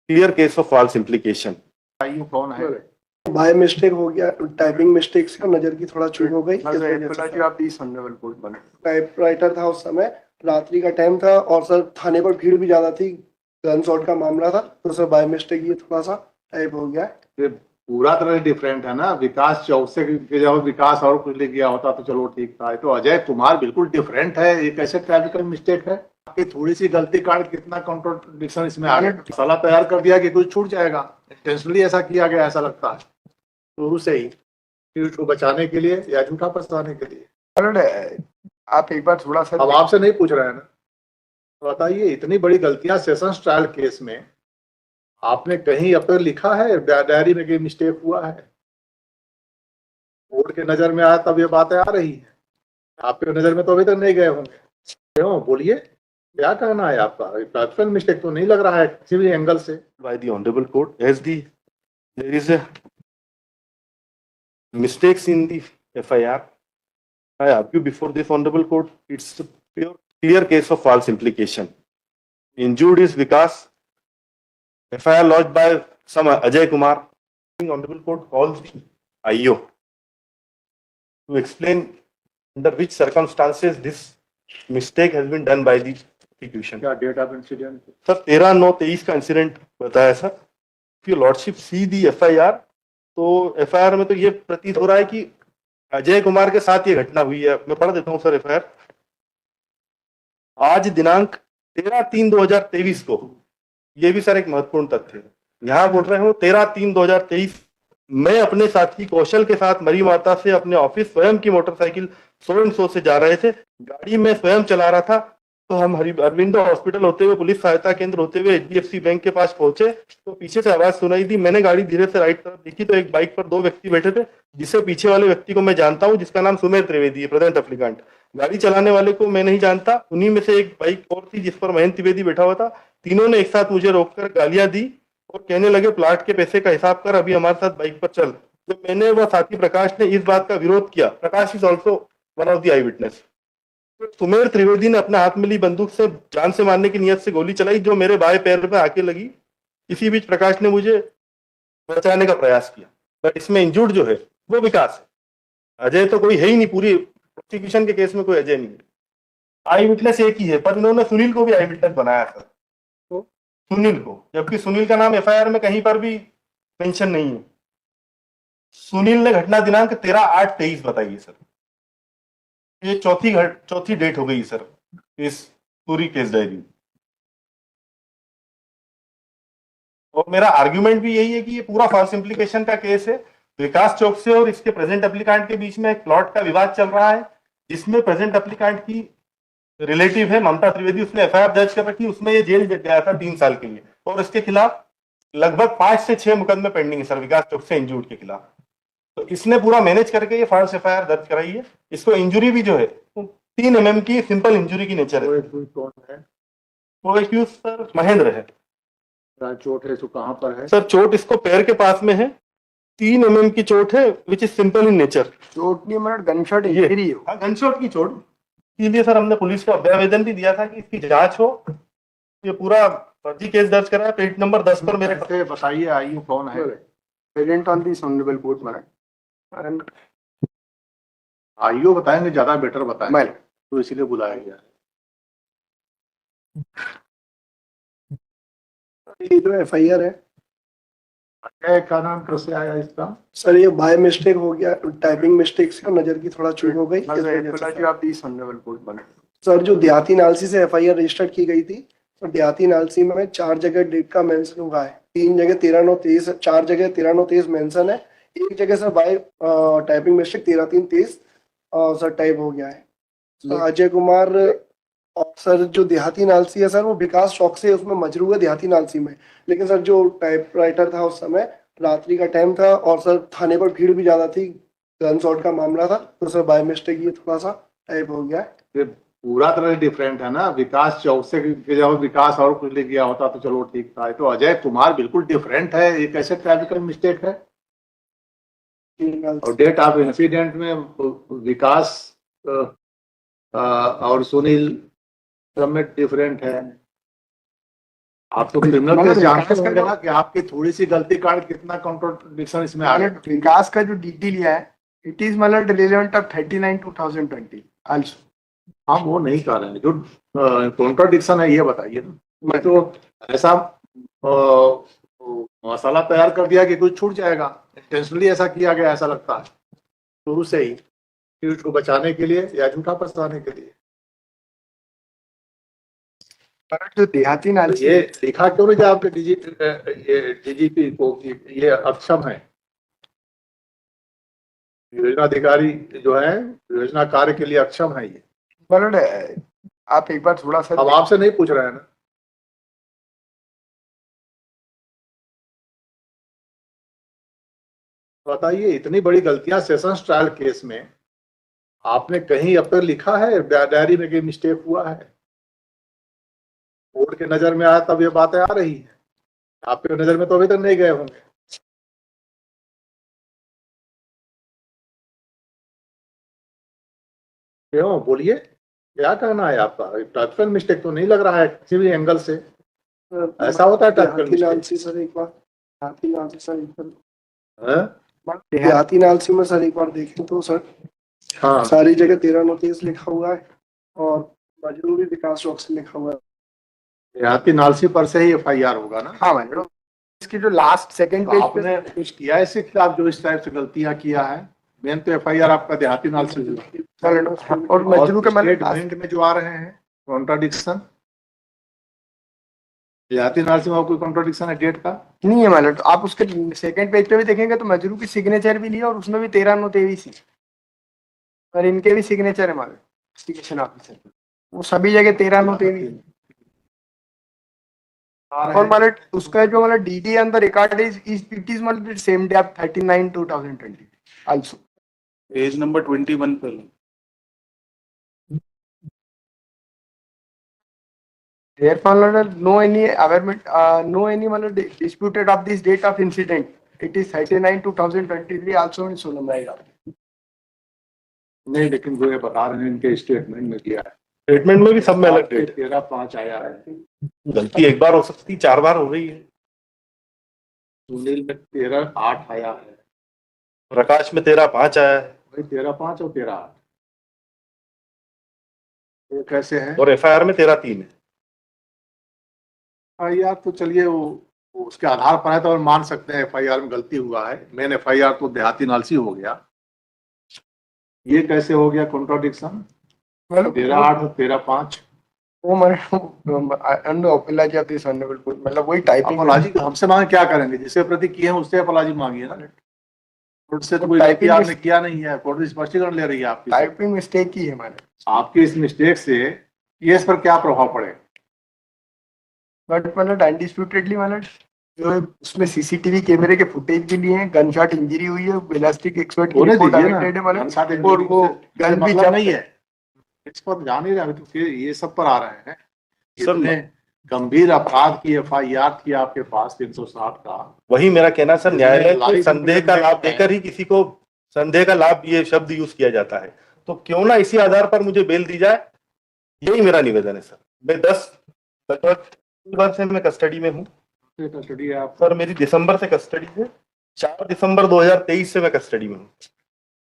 clear case of false implication. आयु कौन है? बाय मिस्टेक हो गया, टाइपिंग मिस्टेक से नजर की थोड़ा चूक हो गई। टाइपराइटर था उस समय, रात्रि का टाइम था और सर थाने पर भीड़ भी ज्यादा थी, गन शॉट का मामला था, तो सर बाय मिस्टेक ये थोड़ा सा टाइप हो गया। ये पूरा तरह डिफरेंट है ना। विकास चौकसे की जब विकास और कुछ लिख गया होता तो चलो ठीक था। तो अजय कुमार बिल्कुल डिफरेंट है। ये कैसे टाइपिकल मिस्टेक है? आपकी थोड़ी सी गलती कारण कितना कॉन्ट्रोडिक्शन इसमें आ गया। मसाला तैयार कर दिया कि कुछ छूट जाएगा, इंटेंशनली ऐसा किया गया ऐसा लगता है शुरू से ही, झूठ को बचाने के लिए या झूठा पछताने के लिए। आप एक बार थोड़ा सा अब आपसे नहीं पूछ रहे हैं ना, तो बताइए इतनी बड़ी गलतियां सेशंस ट्रायल केस में आपने कहीं अब तक लिखा है डायरी में कि मिस्टेक हुआ है? कोर्ट के नजर में आया तब ये बातें आ रही है, आपके नजर में तो अभी तक नहीं गए होंगे। क्यों, बोलिए क्या कहना है आपका? टाइपिकल मिस्टेक तो नहीं लग रहा है किसी भी एंगल से। By the honorable court, as there is a mistakes in the FIR, I argue before this honorable court, it's a clear case of false implication. Injured is Vikas. FIR lodged by some Ajay Kumar. Honorable court calls the IO to explain under which circumstances this mistake has been done by the prosecution. क्या date of incident? Sir 13/9/23 का incident बताया sir. if lordship see the FIR, तो FIR में तो ये प्रतीत हो रहा है कि अजय कुमार के साथ ये घटना हुई है। मैं पढ़ देता हूँ सर FIR। आज दिनांक 13/3/2023 को, ये भी सर एक महत्वपूर्ण तथ्य है, यहाँ बोल रहे हो 13/3/2023 मैं अपने साथी कौशल के साथ मरी माता से अपने ऑफिस स्वयं की मोटरसाइकिल सो से जा रहे थे। गाड़ी में स्वयं चला रहा था, तो हम अरविंदो हॉस्पिटल होते हुए पुलिस सहायता केंद्र होते हुए HDFC बैंक के पास पहुंचे, तो पीछे से आवाज सुनाई दी। मैंने गाड़ी धीरे से राइट तरफ देखी तो एक बाइक पर 2 व्यक्ति बैठे थे, जिससे पीछे वाले व्यक्ति को मैं जानता हूं, जिसका नाम सुमेर त्रिवेदी है, प्रेजेंट एप्लीकेंट। गाड़ी चलाने वाले को मैं नहीं जानता। उन्हीं में से एक बाइक और थी जिस पर महेंद्र त्रिवेदी बैठा हुआ था। तीनों ने एक साथ मुझे रोककर गालियां दी और कहने लगे प्लाट के पैसे का हिसाब कर, अभी हमारे साथ बाइक पर चल। जब मैंने व साथी प्रकाश ने इस बात का विरोध किया, Prakash is also one of the eye witness, Sumer Trivedi ने अपने हाथ में ली बंदूक से जान से मारने की नियत से गोली चलाई, जो मेरे बाएं पैर में आके लगी। इसी बीच प्रकाश ने मुझे बचाने का प्रयास किया, बट इसमें इंजूर्ड जो है वो विकास है। अजय तो कोई है ही नहीं, पूरी प्रोसिक्यूशन के केस में कोई अजय नहीं है। आई विटनेस एक ही है, पर इन्होंने सुनील को भी आई विटनेस बनाया सर, तो सुनील को, जबकि सुनील का नाम FIR में कहीं पर भी मेंशन नहीं है। सुनील ने घटना दिनांक 13/8/23 बताई सर। ये चौथी डेट हो गई सर इस पूरी केस डायरी। और मेरा आर्ग्यूमेंट भी यही है कि ये पूरा फॉल्स इम्प्लीकेशन का केस है। विकास चौक से और इसके प्रेजेंट एप्लीकेंट के बीच में एक प्लॉट का विवाद चल रहा है, जिसमें प्रेजेंट एप्लीकेंट की रिलेटिव है ममता त्रिवेदी, उसने FIR दर्ज कर रखी। उसमें ये जेल गया था 3 साल के लिए, और इसके खिलाफ लगभग 5 से 6 मुकदमे पेंडिंग है सर, विकास चौक से इंजूर्ड के खिलाफ। तो इसने पूरा मैनेज करके ये फॉल्स FIR दर्ज कराई है। इसको इंजुरी भी जो है 3 mm की सिंपल इंजुरी की नेचर है। कौन है वो एक्यूज सर महेंद्र है। चोट है तो कहाँ पर है? सर चोट इसको पैर के पास में है, 3 mm की चोट है, which is simple in nature. चोट नहीं, मतलब गनशॉट इंजरी हो। हाँ, गनशॉट की चोट। इसलिए सर हमने पुलिस को अभ्यावेदन भी दिया था कि इसकी जांच हो। ये पूरा फर्जी केस दर्ज करा है। पेज नंबर 10 पर मेरे बताइए आयु कौन है? Present on this honourable court में आयु बताएंगे ज्यादा बेटर बताएंगे, मैं तो इसीलिए बुलाया गया। ये जो FIR है अजय का नाम कैसे आया इसका? सर, ये बाय मिस्टेक हो गया, टाइपिंग मिस्टेक से नजर की थोड़ा चूक हो गई। सर जो देहाती नालसी से FIR रजिस्टर्ड की गई थी, तो देहाती नालसी में 4 जगह डेट का मेंशन हुआ है। 3 जगह 13/9/23, 4 जगह 13/9/23 मेंशन है। एक जगह sir bye typing mistake 13/3/23 sir type हो गया है। तो अजय कुमार और सर जो देहाती नालसी है सर, वो विकास चौक से उसमें मजरू है देहाती नालसी में। लेकिन सर जो टाइपराइटर था उस समय रात्रि का टाइम था और सर थाने पर भीड़ भी ज्यादा थी, गन शॉट का मामला था, तो सर बाय मिस्टेक ये थोड़ा सा टाइप हो गया है। ये पूरा तरह डिफरेंट है ना। विकास चौक से की जब विकास और कुछ लिख गया होता तो चलो ठीक था। तो अजय कुमार बिल्कुल डिफरेंट है। ये कैसे टाइपिकल मिस्टेक है? और डेट ऑफ इंसिडेंट में विकास और सुनील सब में डिफरेंट है। आप तो क्रिमिनल मतलब केस जानते विकास का होंगे जो- ना कि आपकी थोड़ी सी गलती कारण कितना कॉन्ट्रोडिक्शन इसमें आ गया। मतलब विकास का जो डीटी लिया है, इट इज मतलब रिलेवेंट ऑफ 39/2020 आल्सो। हम वो नहीं कर रहे हैं, जो कॉन्ट्रोडिक्शन है ये बताइए ना। मैं तो ऐसा मसाला तैयार कर दिया कि कुछ छूट जाएगा, इंटेंशनली ऐसा किया गया ऐसा लगता है शुरू से ही, कि उसको बचाने के लिए या झूठा पछताने के लिए। पर जो देहाती तो नालसी ये लिखा क्यों नहीं जाए आपके डीजीपी को कि ये अक्षम है, योजना अधिकारी जो है योजना कार्य के लिए अक्षम है ये। मतलब आप एक बार थोड़ा सा अब आपसे नहीं पूछ रहे हैं ना। बताइए, इतनी बड़ी गलतियां सेशंस ट्रायल केस में आपने कहीं अब तक लिखा है डायरी में कि मिस्टेक हुआ है? कोर्ट के नजर में आया तब ये बातें आ रही है, आपके नजर में तो अभी तक नहीं गए होंगे। क्यों, बोलिए, क्या कहना है आपका? टाइपिकल मिस्टेक तो नहीं लग रहा है किसी भी एंगल से। ऐसा होता है टाइपिकल देहाती मिस्टेक? नालसी सर एक बार, देहाती नालसी सर एक बार, हाँ देहाती नालसी में सर एक बार देखें तो सर हाँ, सारी जगह 1329 लिखा हुआ है और मजरू भी विकास चौक से लिखा हुआ है। देहाती नालसी पर से ही एफआईआर होगा ना। हाँ मतलब इसकी जो लास्ट सेकंड तो पेज पे आपने कुछ किया है इसके खिलाफ जो इस टाइप से गलतियां किया है? मेन तो एफआईआर आपका देहाती नालसी हुआ। और मजरू के मतलब स्टेटमेंट में जो आ रहे हैं कॉन्ट्राडिक्शन, देहाती नालसी में कोई कॉन्ट्राडिक्शन है डेट का? नहीं है मतलब, आप उसके सेकंड पेज पे भी देखेंगे तो मजरू की सिग्नेचर भी लिया और उसमें भी 13/9/23 और इनके भी सिग्नेचर है हमारे इन्वेस्टिगेशन ऑफिसर, वो सभी जगह 13/9/23। और मतलब उसका जो मतलब DD on the record is it is मतलब same day of 39/2020 also. Page number 21 पे लो। Therefore, no any averment, no any मतलब disputed of this date of incident. It is 39/2023 also in Solam Raida. नहीं, लेकिन जो ये बता रहे हैं इनके स्टेटमेंट में दिया है, स्टेटमेंट में भी सब में अलग डेट है। 13/5 आया है, गलती एक बार हो सकती, 4 बार हो गई है। सुनील में 13/8 आया है, प्रकाश में 13/5 आया है भाई 13/5 और 13/8 ये कैसे है? और एफआईआर में 13/3 है। एफआईआर तो चलिए वो उसके आधार पर है तो हम मान सकते हैं एफआईआर में गलती हुआ है। मेन एफआईआर तो देहाती नालसी हो गया, ये कैसे हो गया कॉन्ट्राडिक्शन? मतलब 13/8 और 13/5। वो मतलब अपलाजी ऑफ दिस ऑनरेबल कोर्ट मतलब वही टाइपिंग अपॉलॉजी हमसे मांगे क्या करेंगे? जिसके प्रति किए हैं उससे अपॉलॉजी मांगिए ना। कोर्ट से तो कोई गलती टाइपिंग आपने किया नहीं है, कोर्ट स्पष्टीकरण ले रही है आपकी। टाइपिंग मिस्टेक ही है हमारे। आपकी इस मिस्टेक से केस पर क्या प्रभाव पड़ेगा? बट मतलब अनडिस्प्यूटेडली मतलब जो है उसमें सीसीटीवी कैमरे के फुटेज भी लिए हैं, गन शॉट इंजरी हुई है, बैलिस्टिक एक्सपर्ट की होने रिपोर्ट दीजिए ना, awaited है मतलब, साथ और वो गन भी मतलब जब्त नहीं है। है, इस पर जान ही रहे, अभी तो फिर ये सब पर आ रहे हैं। सर, इतने गंभीर अपराध की एफआईआर थी आपके पास 360 का। वही मेरा कहना सर, न्यायालय को लाइव संदेह का लाभ इम्प्लीमेंट देकर ही किसी को संदेह का लाभ, ये शब्द यूज किया जाता है, तो क्यों ना इसी आधार पर मुझे बेल दी जाए, यही मेरा निवेदन है सर। मैं 10 बार से मैं कस्टडी में हूँ कस्टडी है आप? सर, मेरी दिसंबर से कस्टडी है, 4 दिसंबर 2023 से मैं कस्टडी में हूँ।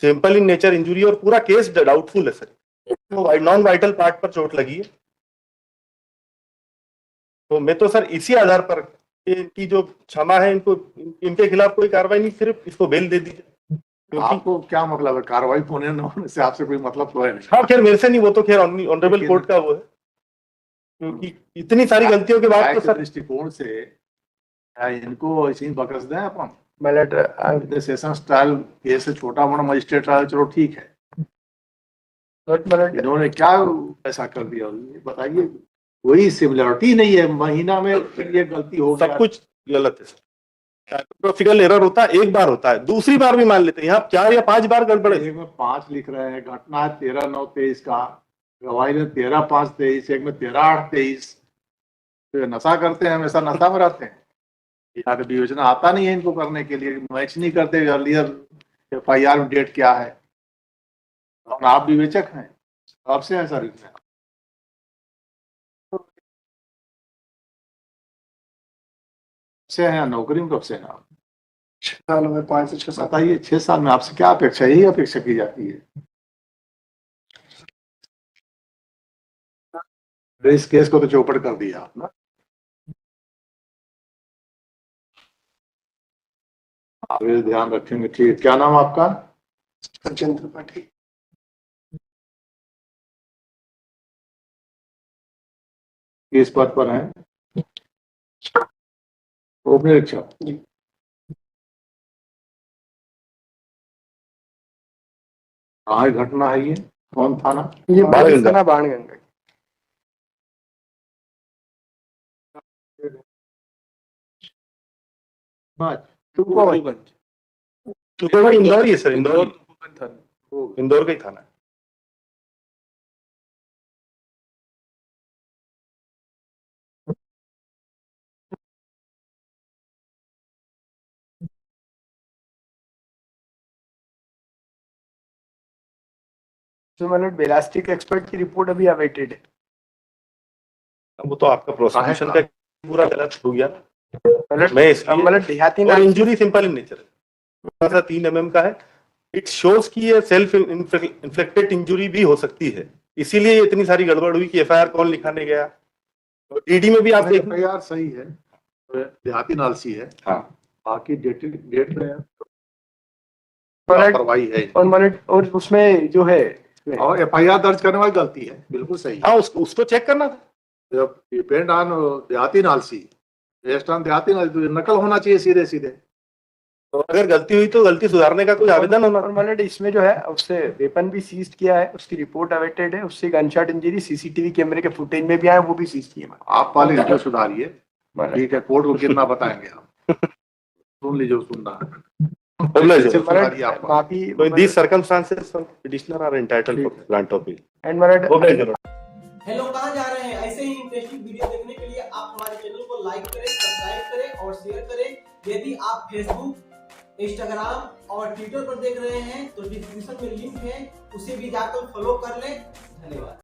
सिंपल इन नेचर इंजुरी और पूरा केस डाउटफुल है सर, तो नॉन वाइटल पार्ट पर चोट लगी है। तो मैं तो सर इसी आधार पर इनकी जो क्षमा है, इनको इनके खिलाफ कोई कार्रवाई नहीं, सिर्फ इसको बेल दे दीजिए। क्योंकि आपको क्या मतलब है? कार्रवाई होने न होने से आपसे कोई मतलब तो है नहीं। हाँ, खैर मेरे से नहीं, वो तो खैर ऑनरेबल लेकिन- कोर्ट का वो है, क्योंकि इतनी सारी गलतियों के बाद तो सर दृष्टिकोण से इनको ऐसे ही बकस दें अपन? मतलब सेशन ट्रायल केस से छोटा मोटा मजिस्ट्रेट ट्रायल चलो ठीक है, मतलब इन्होंने क्या ऐसा कर दिया ये बताइए? कोई सिमिलरिटी नहीं है, महीना में ये गलती हो सब गया। कुछ गलत है सर। टाइपोग्राफिकल एरर होता है, एक बार होता है, दूसरी बार भी मान लेते हैं, यहाँ 4 या 5 बार गड़बड़ है। एक में 5 लिख रहे हैं, घटना है 13/9/23 का, गवाही में 13/5/23, एक में 13/8/23। तो नशा करते हैं, हमेशा नशा में रहते हैं। यहाँ पे योजना आता नहीं है इनको करने के लिए, मैच नहीं करते अर्लियर एफआईआर में डेट क्या है। और आप विवेचक हैं, आपसे ऐसा लिखना है। से हैं नौकरी में, कब से हैं आप? 6 साल हुए, 5 से 6 साल। बताइए 6 साल में आपसे क्या अपेक्षा, यही अपेक्षा की जाती है? इस केस को तो चौपट कर दिया आप ना। आगे ध्यान रखेंगे, ठीक है। क्या नाम आपका? सचिन त्रिपाठी। किस पद पर हैं? उप निरीक्षक। जी। कहाँ की घटना है ये? कौन थाना? ये बाणगंगा। थाना बाणगंगा। तुकोगंज। तुकोगंज इंदौर ही है सर, इंदौर, तुकोगंज थाना। इंदौर का ही थाना है। तो मतलब बेलास्टिक एक्सपर्ट की रिपोर्ट अभी अवेटेड है। वो तो आपका प्रोसिक्यूशन का पूरा गलत हो गया। मतलब मैं इसलिए, मतलब देहाती और नाल इंजुरी सिंपल इन नेचर है, थोड़ा सा 3 mm का है। इट शोज कि ये सेल्फ इन्फेक्टेड इंजुरी भी हो सकती है, इसीलिए ये इतनी सारी गड़बड़ हुई कि एफआईआर कौन लिखाने गया। ईडी में भी आप देख, एफआईआर सही है, देहाती नालसी है। हाँ, बाकी डेट में और लापरवाही है। और मतलब और उसमें जो है और एफआईआर दर्ज करने वाली गलती है, बिल्कुल सही है। हाँ, उसको चेक करना था। जब डिपेंड ऑन देहाती नालसी, बेस्ड ऑन देहाती नालसी, तो नकल होना चाहिए सीधे सीधे। तो अगर गलती हुई तो गलती सुधारने का कोई आवेदन होना और मतलब इसमें जो है उससे वेपन भी सीज किया है, उसकी रिपोर्ट अवेटेड है, उससे गनशॉट इंजरी सीसीटीवी कैमरे के फुटेज में भी आया, वो भी सीज किए। आप पहले इसको सुधारिए, ठीक है? कोर्ट को कितना बताएंगे आप? सुन लीजिए, सुनना है। कैसे सुधारिए आप? माफी So in these circumstances, petitioner are entitled for grant of bail. And मतलब हेलो, कहाँ जा रहे हैं? ऐसे ही इंटरेस्टिंग वीडियो देखने के लिए आप हमारे चैनल को लाइक करें, सब्सक्राइब करें और शेयर करें। यदि आप फेसबुक, इंस्टाग्राम और ट्विटर पर देख रहे हैं तो डिस्क्रिप्शन में लिंक है, उसे भी जाकर फॉलो कर लें। धन्यवाद।